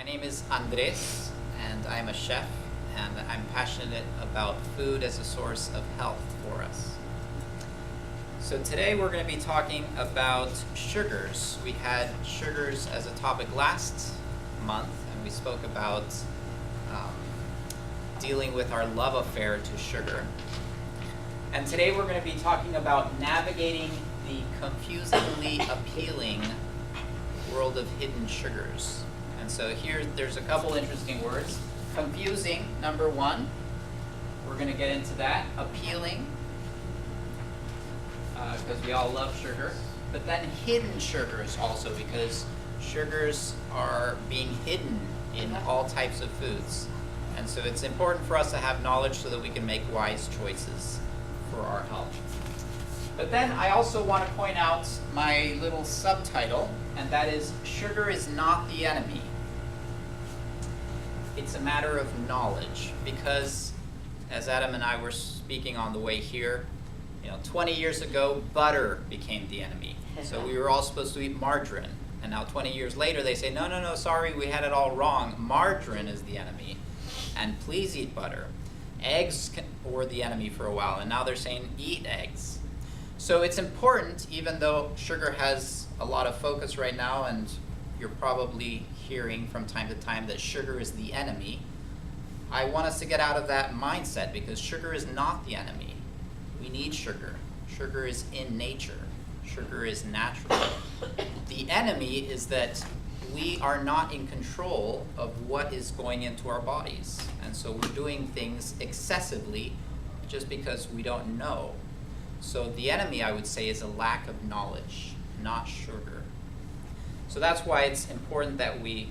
My name is Andres, and I'm a chef, and I'm passionate about food as a source of health for us. So today we're going to be talking about sugars. We had sugars as a topic last month, and we spoke about dealing with our love affair to sugar. And today we're going to be talking about navigating the confusingly appealing world of hidden sugars. And so there's a couple interesting words. Confusing, number one. We're going to get into that. Appealing, because we all love sugar. But then hidden sugars also, because sugars are being hidden in all types of foods. And so it's important for us to have knowledge so that we can make wise choices for our health. But then I also want to point out my little subtitle, and that is, sugar is not the enemy. It's a matter of knowledge, because as Adam and I were speaking on the way here, 20 years ago, butter became the enemy. So we were all supposed to eat margarine. And now 20 years later, they say, no, sorry, we had it all wrong. Margarine is the enemy. And please eat butter. Eggs were the enemy for a while, and now they're saying eat eggs. So it's important, even though sugar has a lot of focus right now, and you're probably hearing from time to time that sugar is the enemy, I want us to get out of that mindset, because sugar is not the enemy. We need sugar. Sugar is in nature. Sugar is natural. The enemy is that we are not in control of what is going into our bodies. And so we're doing things excessively just because we don't know. So the enemy, I would say, is a lack of knowledge, not sugar. So that's why it's important that we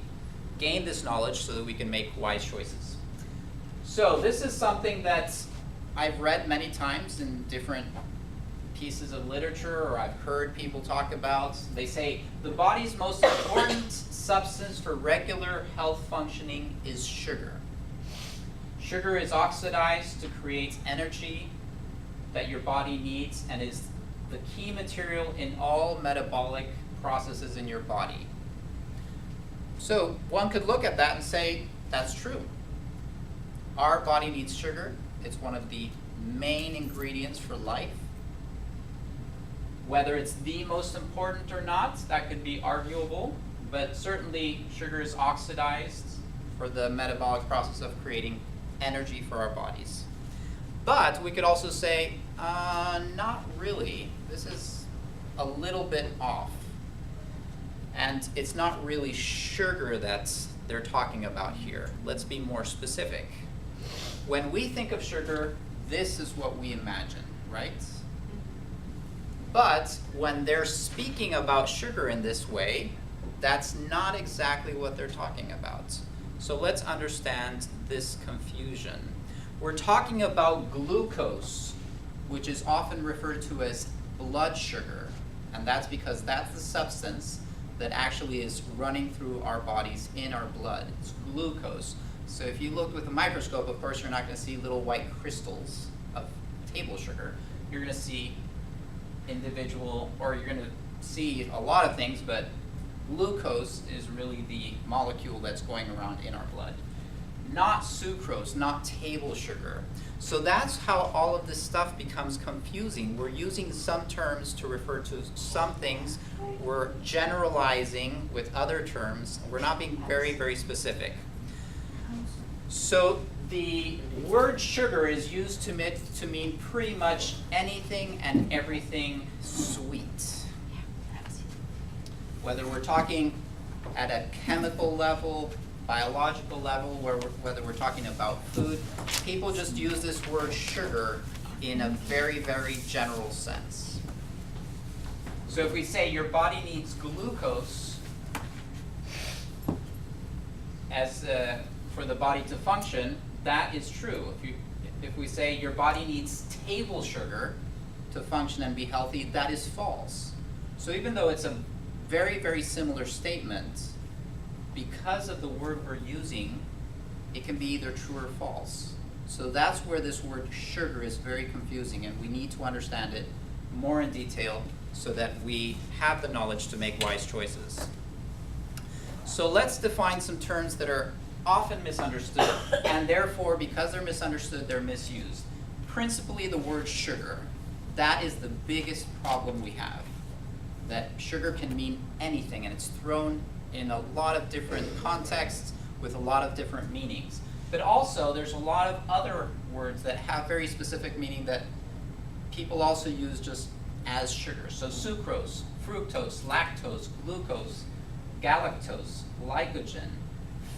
gain this knowledge so that we can make wise choices. So this is something that I've read many times in different pieces of literature, or I've heard people talk about. They say the body's most important substance for regular health functioning is sugar. Sugar is oxidized to create energy that your body needs and is the key material in all metabolic processes in your body. So one could look at that and say, that's true. Our body needs sugar. It's one of the main ingredients for life. Whether it's the most important or not, that could be arguable, but certainly sugar is oxidized for the metabolic process of creating energy for our bodies. But we could also say, not really. This is a little bit off. And it's not really sugar that they're talking about here. Let's be more specific. When we think of sugar, this is what we imagine, right? But when they're speaking about sugar in this way, that's not exactly what they're talking about. So let's understand this confusion. We're talking about glucose, which is often referred to as blood sugar, and that's because that's the substance that actually is running through our bodies in our blood. It's glucose. So if you look with a microscope, of course, you're not going to see little white crystals of table sugar. You're going to see individual, or you're going to see a lot of things, but glucose is really the molecule that's going around in our blood. Not sucrose, not table sugar. So that's how all of this stuff becomes confusing. We're using some terms to refer to some things. We're generalizing with other terms. We're not being very, very specific. So the word sugar is used to mean pretty much anything and everything sweet. Whether we're talking at a chemical level, biological level, whether we're talking about food, people just use this word sugar in a very, very general sense. So if we say your body needs glucose for the body to function, that is true. If we say your body needs table sugar to function and be healthy, that is false. So even though it's a very, very similar statement, because of the word we're using, it can be either true or false. So that's where this word sugar is very confusing, and we need to understand it more in detail so that we have the knowledge to make wise choices. So let's define some terms that are often misunderstood, and therefore, because they're misunderstood, they're misused. Principally the word sugar. That is the biggest problem we have. That sugar can mean anything, and it's thrown in a lot of different contexts with a lot of different meanings. But also, there's a lot of other words that have very specific meaning that people also use just as sugar. So sucrose, fructose, lactose, glucose, galactose, glycogen,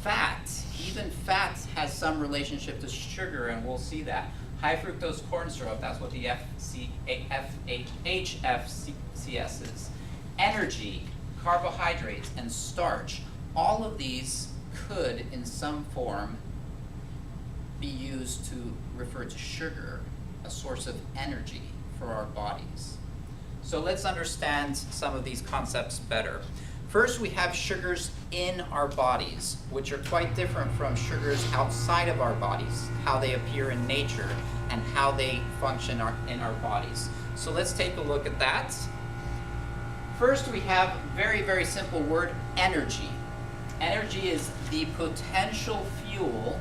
fat. Even fat has some relationship to sugar, and we'll see that. High fructose corn syrup, that's what the HFCS is. Energy, carbohydrates, and starch. All of these could, in some form, be used to refer to sugar, a source of energy for our bodies. So let's understand some of these concepts better. First, we have sugars in our bodies, which are quite different from sugars outside of our bodies, how they appear in nature and how they function in our bodies. So let's take a look at that. First, we have very, very simple word, energy. Energy is the potential fuel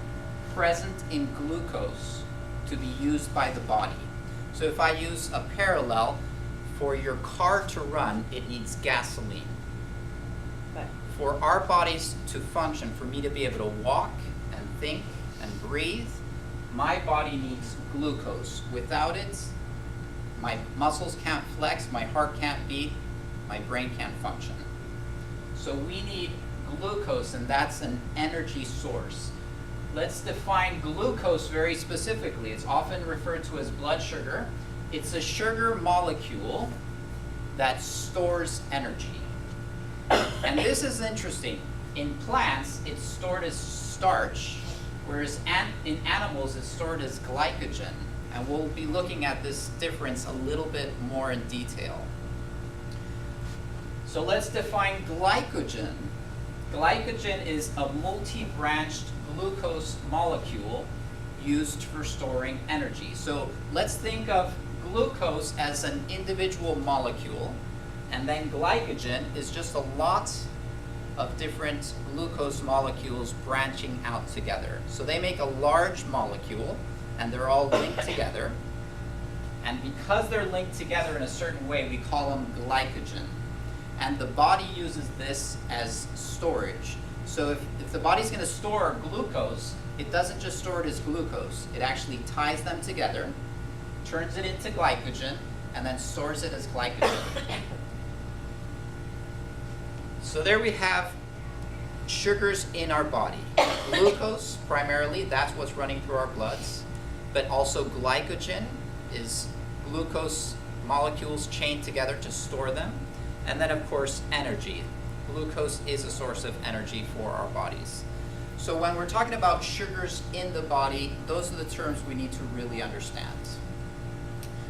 present in glucose to be used by the body. So if I use a parallel, for your car to run, it needs gasoline. For our bodies to function, for me to be able to walk and think and breathe, my body needs glucose. Without it, my muscles can't flex, my heart can't beat, my brain can't function. So we need glucose, and that's an energy source. Let's define glucose very specifically. It's often referred to as blood sugar. It's a sugar molecule that stores energy. And this is interesting. In plants, it's stored as starch, whereas in animals, it's stored as glycogen. And we'll be looking at this difference a little bit more in detail. So let's define glycogen. Glycogen is a multi-branched glucose molecule used for storing energy. So let's think of glucose as an individual molecule, and then glycogen is just a lot of different glucose molecules branching out together. So they make a large molecule, and they're all linked together. And because they're linked together in a certain way, we call them glycogen. And the body uses this as storage. So if the body's going to store glucose, it doesn't just store it as glucose. It actually ties them together, turns it into glycogen, and then stores it as glycogen. So there we have sugars in our body. Glucose, primarily, that's what's running through our bloods. But also glycogen is glucose molecules chained together to store them. And then, of course, energy. Glucose is a source of energy for our bodies. So when we're talking about sugars in the body, those are the terms we need to really understand.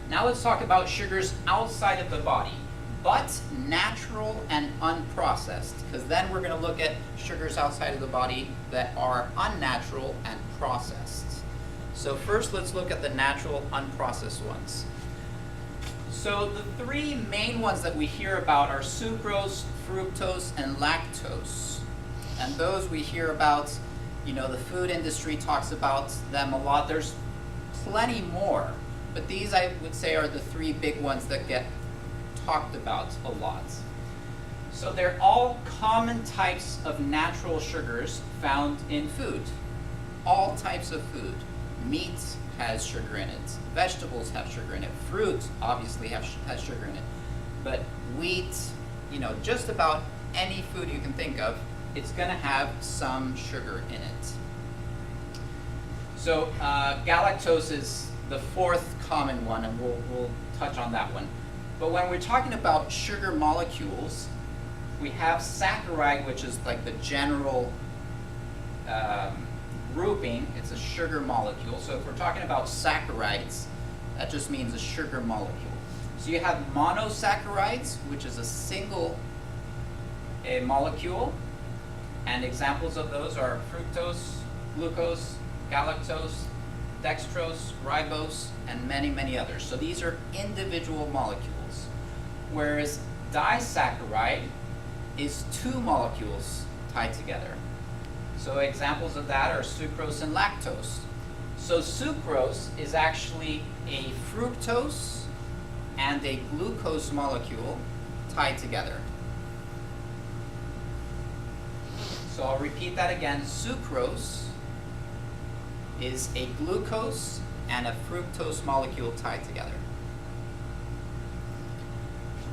Now let's talk about sugars outside of the body, but natural and unprocessed, because then we're going to look at sugars outside of the body that are unnatural and processed. So first, let's look at the natural, unprocessed ones. So the three main ones that we hear about are sucrose, fructose, and lactose. And those we hear about, the food industry talks about them a lot. There's plenty more, but these I would say are the three big ones that get talked about a lot. So they're all common types of natural sugars found in food. All types of food. Meat has sugar in it. Vegetables have sugar in it. Fruit obviously has sugar in it. But wheat, just about any food you can think of, it's going to have some sugar in it. So galactose is the fourth common one, and we'll touch on that one. But when we're talking about sugar molecules, we have saccharide, which is like the general grouping. It's a sugar molecule. So if we're talking about saccharides, that just means a sugar molecule. So you have monosaccharides, which is a single molecule, and examples of those are fructose, glucose, galactose, dextrose, ribose, and many, many others. So these are individual molecules, whereas disaccharide is two molecules tied together. So examples of that are sucrose and lactose. So sucrose is actually a fructose and a glucose molecule tied together. So I'll repeat that again. Sucrose is a glucose and a fructose molecule tied together.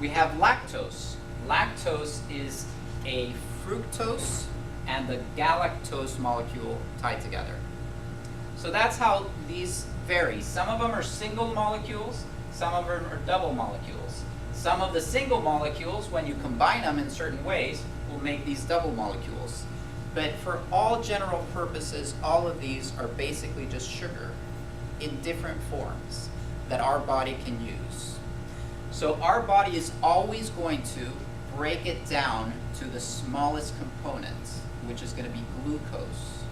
We have lactose. Lactose is a fructose and the galactose molecule tied together. So that's how these vary. Some of them are single molecules, some of them are double molecules. Some of the single molecules, when you combine them in certain ways, will make these double molecules. But for all general purposes, all of these are basically just sugar in different forms that our body can use. So our body is always going to break it down to the smallest component, which is going to be glucose.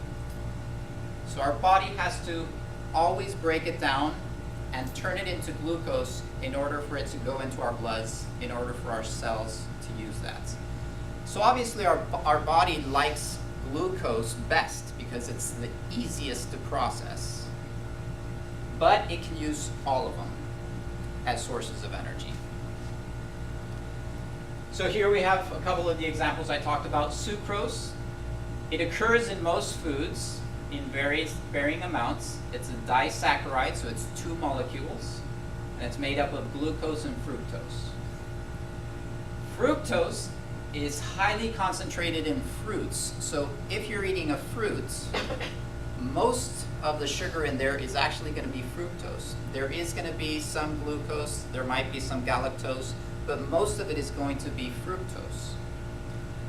So our body has to always break it down and turn it into glucose in order for it to go into our bloods, in order for our cells to use that. So obviously our body likes glucose best because it's the easiest to process. But it can use all of them as sources of energy. So here we have a couple of the examples I talked about. Sucrose, it occurs in most foods in varying amounts. It's a disaccharide, so it's 2 molecules, and it's made up of glucose and fructose. Fructose is highly concentrated in fruits, so if you're eating a fruit, most of the sugar in there is actually going to be fructose. There is going to be some glucose, there might be some galactose, but most of it is going to be fructose.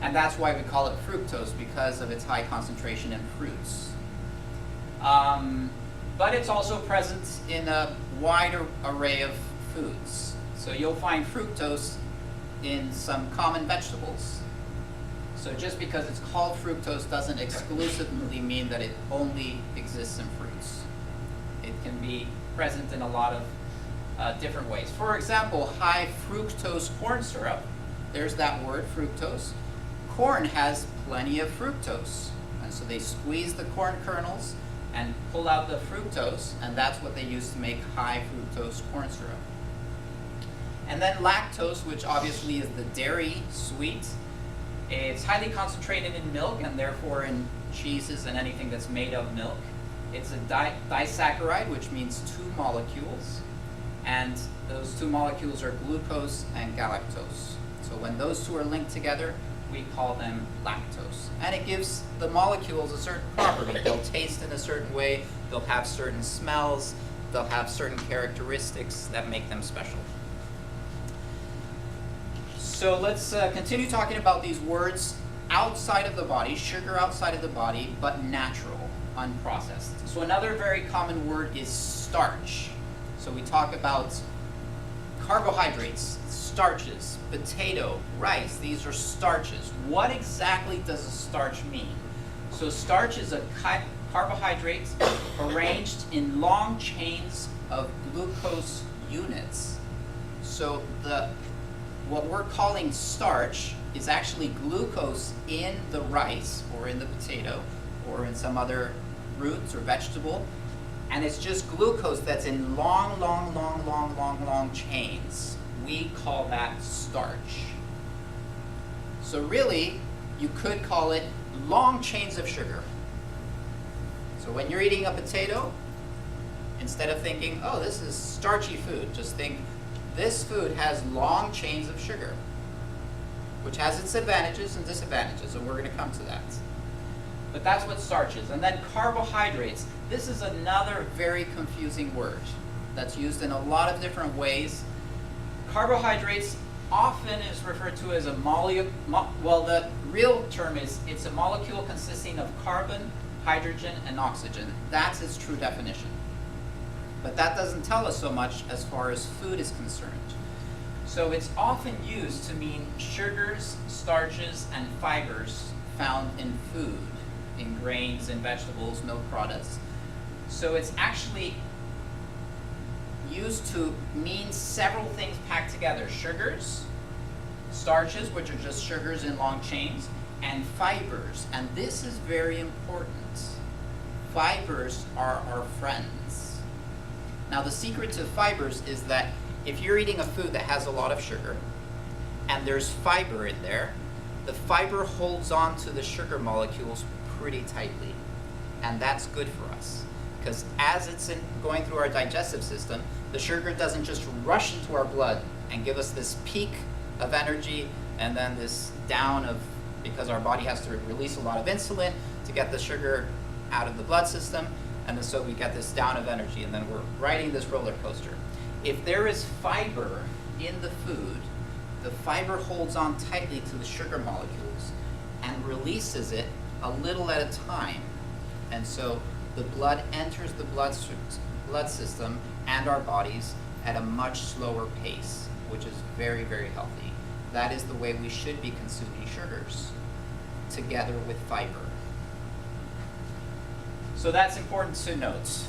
And that's why we call it fructose, because of its high concentration in fruits. But it's also present in a wide array of foods. So you'll find fructose in some common vegetables. So just because it's called fructose doesn't exclusively mean that it only exists in fruits. It can be present in a lot of different ways. For example, high fructose corn syrup, there's that word, fructose. Corn has plenty of fructose. And so they squeeze the corn kernels and pull out the fructose, and that's what they use to make high fructose corn syrup. And then lactose, which obviously is the dairy sweet. It's highly concentrated in milk and therefore in cheeses and anything that's made of milk. It's a disaccharide, which means 2 molecules. And those 2 molecules are glucose and galactose. So when those 2 are linked together, we call them lactose. And it gives the molecules a certain property. They'll taste in a certain way, they'll have certain smells, they'll have certain characteristics that make them special. So let's continue talking about these words outside of the body, sugar outside of the body, but natural, unprocessed. So another very common word is starch. So we talk about carbohydrates, starches, potato, rice, these are starches. What exactly does a starch mean? So starch is a carbohydrate arranged in long chains of glucose units. So what we're calling starch is actually glucose in the rice or in the potato or in some other roots or vegetable, and it's just glucose that's in long chains. We call that starch. So really, you could call it long chains of sugar. So when you're eating a potato, instead of thinking, oh, this is starchy food, just think, this food has long chains of sugar, which has its advantages and disadvantages, and we're going to come to that. But that's what starch is. And then carbohydrates. This is another very confusing word that's used in a lot of different ways. Carbohydrates often is referred to as a well, the real term is it's a molecule consisting of carbon, hydrogen, and oxygen. That's its true definition. But that doesn't tell us so much as far as food is concerned. So it's often used to mean sugars, starches, and fibers found in food, in grains and vegetables, milk products. So it's actually used to mean several things packed together: sugars, starches, which are just sugars in long chains, and fibers. And this is very important. Fibers are our friends. Now, the secret to fibers is that if you're eating a food that has a lot of sugar, and there's fiber in there, the fiber holds on to the sugar molecules pretty tightly. And that's good for us, because as it's going through our digestive system, the sugar doesn't just rush into our blood and give us this peak of energy and then this down of, because our body has to release a lot of insulin to get the sugar out of the blood system, and then so we get this down of energy, and then we're riding this roller coaster. If there is fiber in the food, the fiber holds on tightly to the sugar molecules and releases it a little at a time. And so the blood enters the blood system and our bodies at a much slower pace, which is very, very healthy. That is the way we should be consuming sugars, together with fiber. So that's important to note.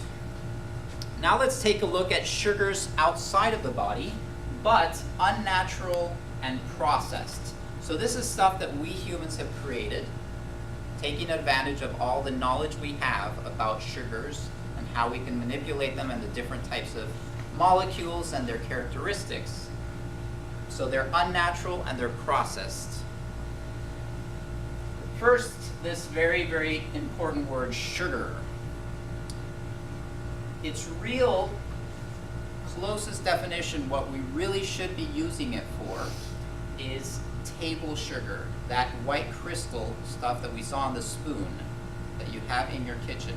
Now let's take a look at sugars outside of the body, but unnatural and processed. So this is stuff that we humans have created, taking advantage of all the knowledge we have about sugars and how we can manipulate them and the different types of molecules and their characteristics. So they're unnatural and they're processed. First, this very, very important word, sugar. Its real closest definition, what we really should be using it for, is table sugar, that white crystal stuff that we saw on the spoon that you have in your kitchen.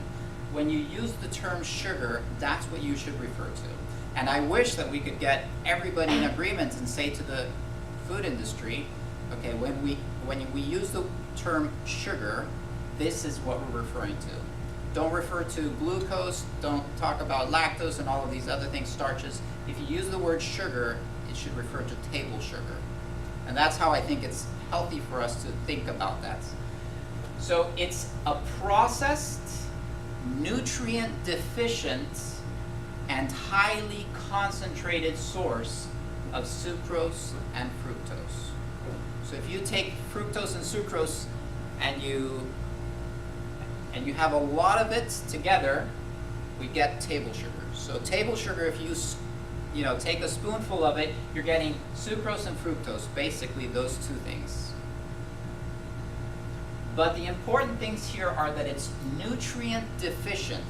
When you use the term sugar, that's what you should refer to. And I wish that we could get everybody in agreement and say to the food industry, okay, when we use the term sugar, this is what we're referring to. Don't refer to glucose, don't talk about lactose and all of these other things, starches. If you use the word sugar, it should refer to table sugar. And that's how I think it's healthy for us to think about that. So it's a processed, nutrient deficient, and highly concentrated source of sucrose and fructose. So if you take fructose and sucrose and you have a lot of it together, we get table sugar. So table sugar, if you take a spoonful of it, you're getting sucrose and fructose, basically those two things. But the important things here are that it's nutrient deficient.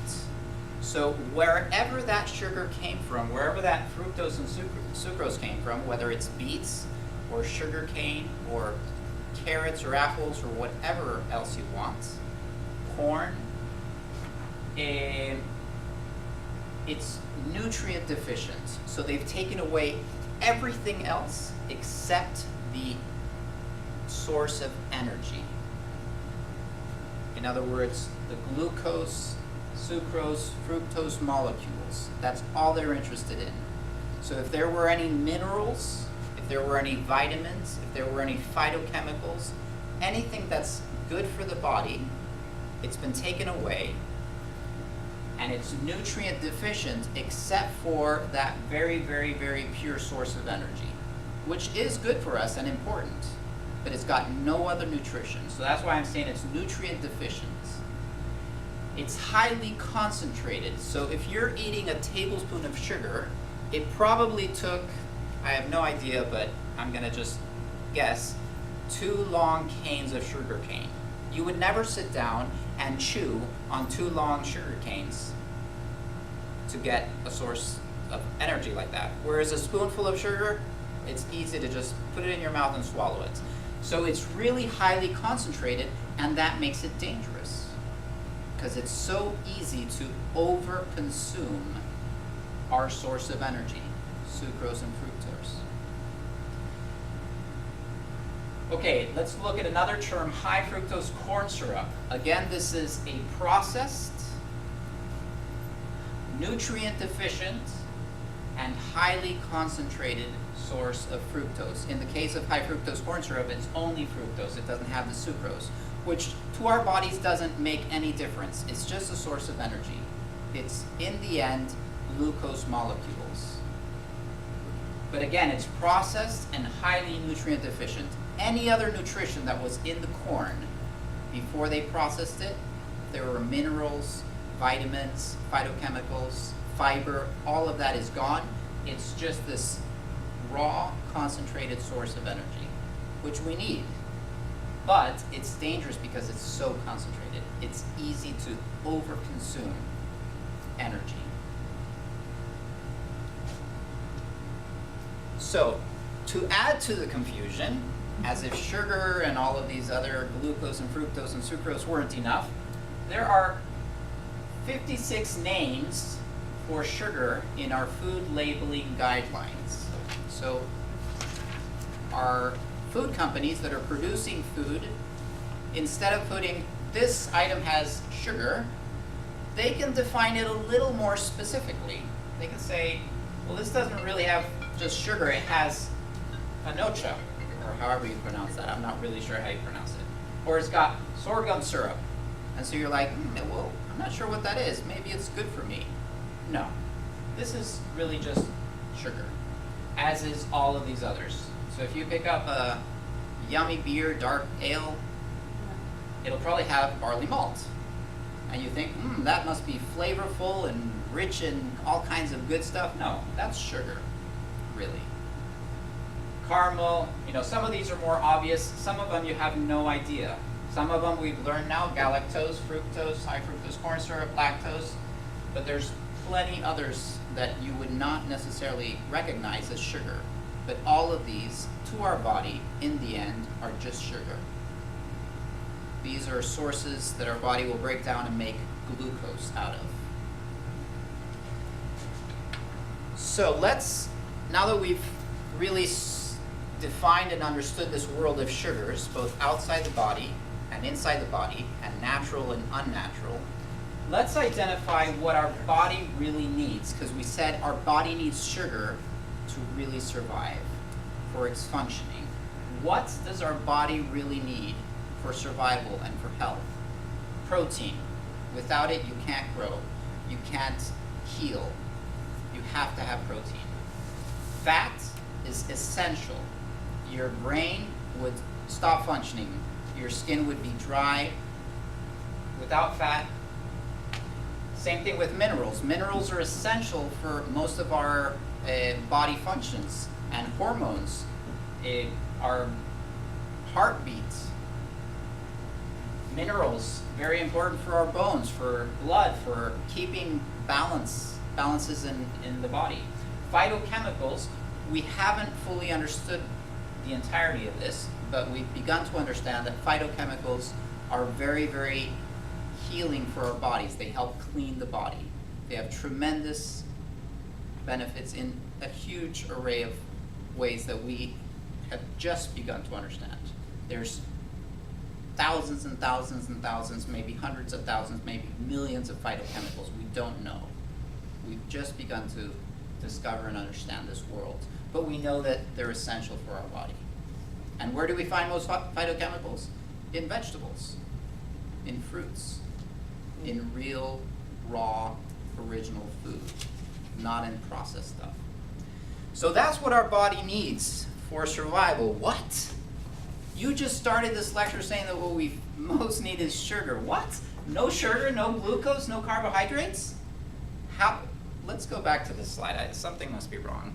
So wherever that sugar came from, wherever that fructose and sucrose came from, whether it's beets or sugar cane or carrots or apples or whatever else you want, corn, it's nutrient deficient. So they've taken away everything else except the source of energy. In other words, the glucose, sucrose, fructose molecules. That's all they're interested in. So if there were any minerals, if there were any vitamins, if there were any phytochemicals, anything that's good for the body, it's been taken away, and it's nutrient deficient except for that very, very, very pure source of energy, which is good for us and important, but it's got no other nutrition. So that's why I'm saying it's nutrient deficient. It's highly concentrated. So if you're eating a tablespoon of sugar, it probably took, I have no idea, but I'm gonna just guess, 2 long canes of sugar cane. You would never sit down and chew on 2 long sugar canes to get a source of energy like that. Whereas a spoonful of sugar, it's easy to just put it in your mouth and swallow it. So it's really highly concentrated, and that makes it dangerous, because it's so easy to over-consume our source of energy, sucrose and fructose. Okay, let's look at another term, high fructose corn syrup. Again, this is a processed, nutrient deficient, and highly concentrated source of fructose. In the case of high fructose corn syrup, it's only fructose. It doesn't have the sucrose, which to our bodies doesn't make any difference. It's just a source of energy. It's, in the end, glucose molecules. But again, it's processed and highly nutrient deficient. Any other nutrition that was in the corn before they processed it, there were minerals, vitamins, phytochemicals, fiber, all of that is gone. It's just this raw, concentrated source of energy, which we need. But it's dangerous because it's so concentrated. It's easy to overconsume energy. So, to add to the confusion, as if sugar and all of these other glucose and fructose and sucrose weren't enough, there are 56 names for sugar in our food labeling guidelines. So, our food companies that are producing food, instead of putting this item has sugar, they can define it a little more specifically. They can say, well, this doesn't really have just sugar, it has anocha, or however you pronounce that. I'm not really sure how you pronounce it. Or it's got sorghum syrup. And so you're like, well, I'm not sure what that is. Maybe it's good for me. No, this is really just sugar, as is all of these others. So if you pick up a yummy beer, dark ale, it'll probably have barley malt. And you think, that must be flavorful and rich in all kinds of good stuff. No, that's sugar, really. Caramel, some of these are more obvious. Some of them you have no idea. Some of them we've learned now, galactose, fructose, high fructose corn syrup, lactose. But there's plenty others that you would not necessarily recognize as sugar. But all of these, to our body, in the end, are just sugar. These are sources that our body will break down and make glucose out of. So now that we've really defined and understood this world of sugars, both outside the body and inside the body, and natural and unnatural, let's identify what our body really needs, because we said our body needs sugar to really survive, for its functioning. What does our body really need for survival and for health? Protein. Without it, you can't grow. You can't heal. You have to have protein. Fat is essential. Your brain would stop functioning. Your skin would be dry. Without fat, same thing with minerals. Minerals are essential for most of our body functions and hormones. Our heartbeat. Minerals, very important for our bones, for blood, for keeping balances in the body. Phytochemicals, we haven't fully understood the entirety of this, but we've begun to understand that phytochemicals are very, very healing for our bodies. They help clean the body. They have tremendous benefits in a huge array of ways that we have just begun to understand. There's thousands and thousands and thousands, maybe hundreds of thousands, maybe millions of phytochemicals we don't know. We've just begun to discover and understand this world. But we know that they're essential for our body. And where do we find most phytochemicals? In vegetables, in fruits, in real, raw, original food, not in processed stuff. So that's what our body needs for survival. What? You just started this lecture saying that what we most need is sugar. What? No sugar, no glucose, no carbohydrates? How? Let's go back to this slide. Something must be wrong.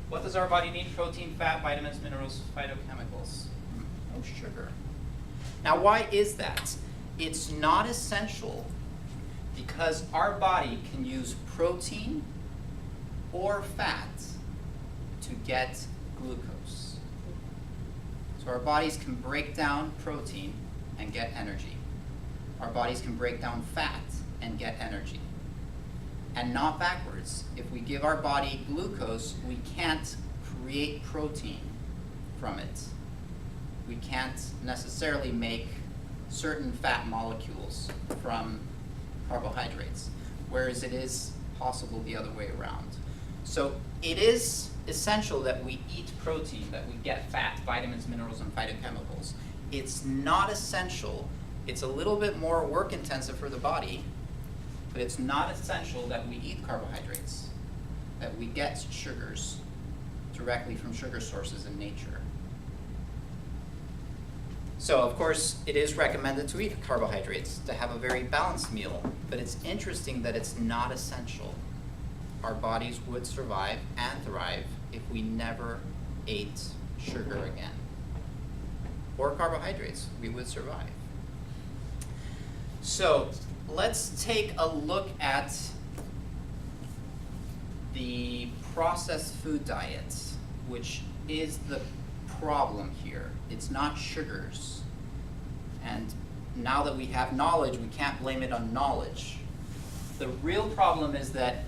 What does our body need? Protein, fat, vitamins, minerals, phytochemicals. No sugar. Now, why is that? It's not essential because our body can use protein or fat to get glucose. So our bodies can break down protein and get energy. Our bodies can break down fat and get energy. And not backwards. If we give our body glucose, we can't create protein from it. We can't necessarily make certain fat molecules from carbohydrates, whereas it is possible the other way around. So it is essential that we eat protein, that we get fat, vitamins, minerals, and phytochemicals. It's not essential. It's a little bit more work intensive for the body, but it's not essential that we eat carbohydrates, that we get sugars. directly from sugar sources in nature. So of course, it is recommended to eat carbohydrates, to have a very balanced meal, but it's interesting that it's not essential. Our bodies would survive and thrive if we never ate sugar again. Or carbohydrates, we would survive. So let's take a look at the processed food diet, which is the problem here. It's not sugars. And now that we have knowledge, we can't blame it on knowledge. The real problem is that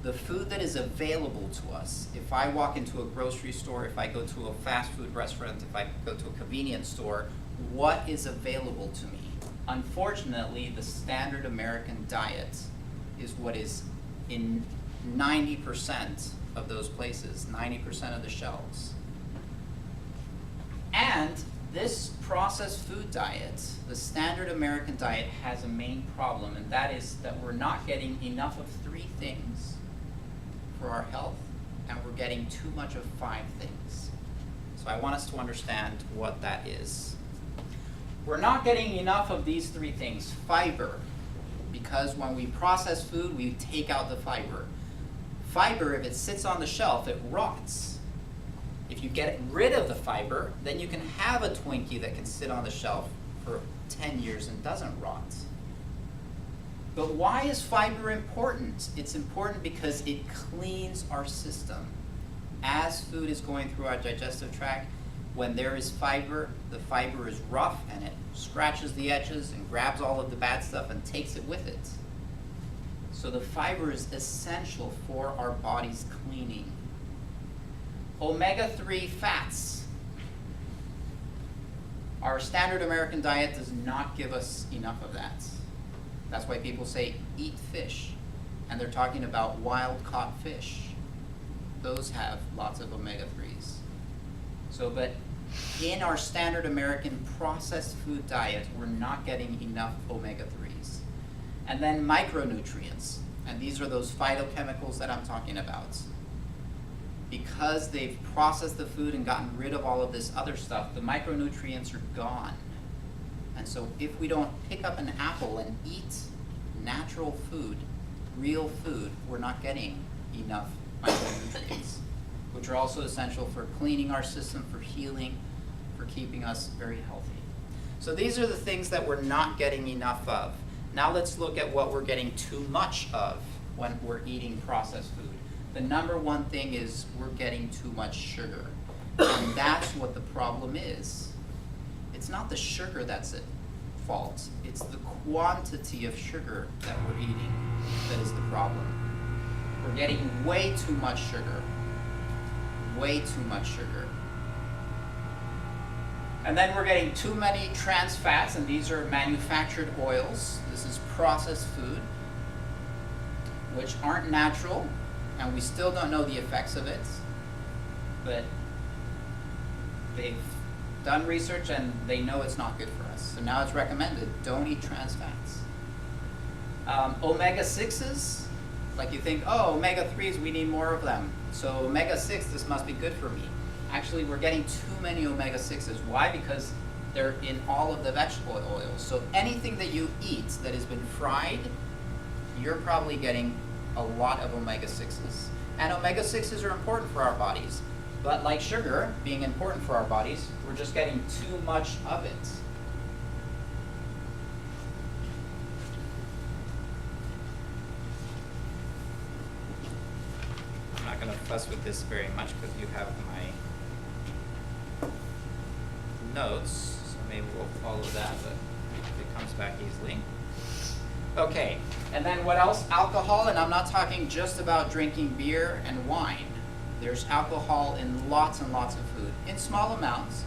the food that is available to us, if I walk into a grocery store, if I go to a fast food restaurant, if I go to a convenience store, what is available to me? Unfortunately, the standard American diet is what is in 90% of those places, 90% of the shelves. And this processed food diet, the standard American diet, has a main problem, and that is that we're not getting enough of 3 things for our health, and we're getting too much of 5 things. So I want us to understand what that is. We're not getting enough of these 3 things. Fiber, because when we process food, we take out the fiber. Fiber, if it sits on the shelf, it rots. If you get rid of the fiber, then you can have a Twinkie that can sit on the shelf for 10 years and doesn't rot. But why is fiber important? It's important because it cleans our system. As food is going through our digestive tract, when there is fiber, the fiber is rough and it scratches the edges and grabs all of the bad stuff and takes it with it. So the fiber is essential for our body's cleaning. Omega-3 fats. Our standard American diet does not give us enough of that. That's why people say eat fish, and they're talking about wild-caught fish. Those have lots of omega-3s. So, but in our standard American processed food diet, we're not getting enough omega-3s. And then micronutrients, and these are those phytochemicals that I'm talking about. Because they've processed the food and gotten rid of all of this other stuff, the micronutrients are gone. And so if we don't pick up an apple and eat natural food, real food, we're not getting enough micronutrients, which are also essential for cleaning our system, for healing, for keeping us very healthy. So these are the things that we're not getting enough of. Now let's look at what we're getting too much of when we're eating processed food. The number one thing is we're getting too much sugar. And that's what the problem is. It's not the sugar that's at fault. It's the quantity of sugar that we're eating that is the problem. We're getting way too much sugar. Way too much sugar. And then we're getting too many trans fats, and these are manufactured oils. This is processed food, which aren't natural, and we still don't know the effects of it, but they've done research and they know it's not good for us. So now it's recommended, don't eat trans fats. Omega-6s, like you think, oh, omega-3s, we need more of them. So omega-6, this must be good for me. Actually, we're getting too many omega-6s. Why? Because they're in all of the vegetable oils. So anything that you eat that has been fried, you're probably getting a lot of omega-6s. And omega-6s are important for our bodies. But like sugar being important for our bodies, we're just getting too much of it. I'm not going to fuss with this very much because you have my notes, so maybe we'll follow that, but it comes back easily. Okay, and then what else? Alcohol, and I'm not talking just about drinking beer and wine. There's alcohol in lots and lots of food, in small amounts,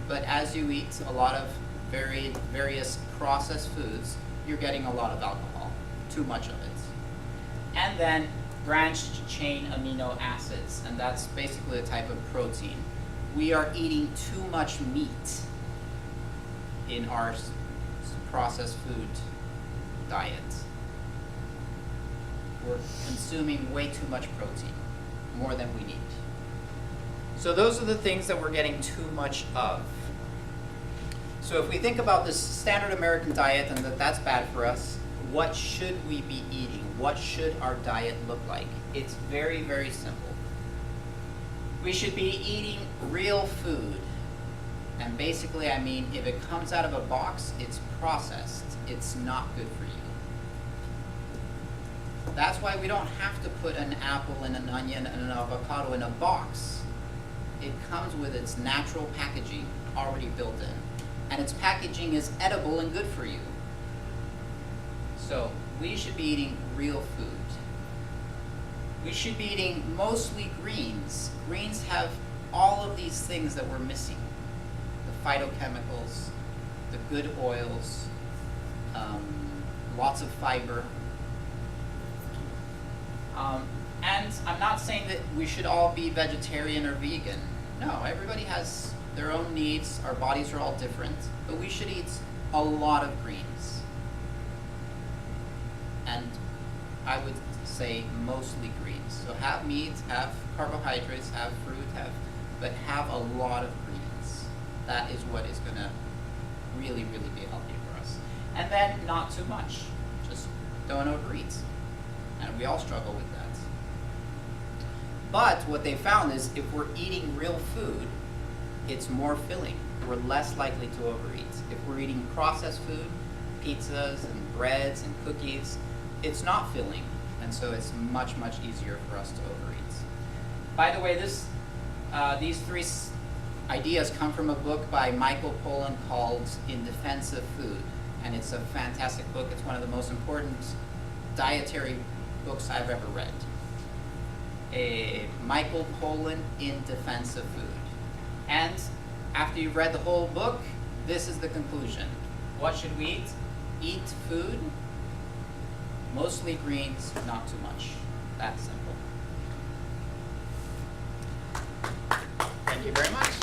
but as you eat a lot of various processed foods, you're getting a lot of alcohol, too much of it. And then branched chain amino acids, and that's basically a type of protein. We are eating too much meat in our processed food diet. We're consuming way too much protein, more than we need. So those are the things that we're getting too much of. So if we think about this standard American diet and that that's bad for us, what should we be eating? What should our diet look like? It's very, very simple. We should be eating real food. And basically, I mean, if it comes out of a box, it's processed. It's not good for you. That's why we don't have to put an apple and an onion and an avocado in a box. It comes with its natural packaging already built in. And its packaging is edible and good for you. So we should be eating real food. We should be eating mostly greens. Greens have all of these things that we're missing. The phytochemicals, the good oils, lots of fiber. And I'm not saying that we should all be vegetarian or vegan. No, everybody has their own needs. Our bodies are all different. But we should eat a lot of greens. And I would say mostly greens. So have meat, have carbohydrates, have fruit, but have a lot of greens. That is what is going to really, really be healthy for us. And then not too much. Just don't overeat. And we all struggle with that. But what they found is if we're eating real food, it's more filling. We're less likely to overeat. If we're eating processed food, pizzas and breads and cookies, it's not filling. And so it's much, much easier for us to overeat. By the way, these three ideas come from a book by Michael Pollan called In Defense of Food. And it's a fantastic book. It's one of the most important dietary books I've ever read. Michael Pollan, In Defense of Food. And after you've read the whole book, this is the conclusion. What should we eat? Eat food, mostly greens, not too much. That's simple. Thank you very much.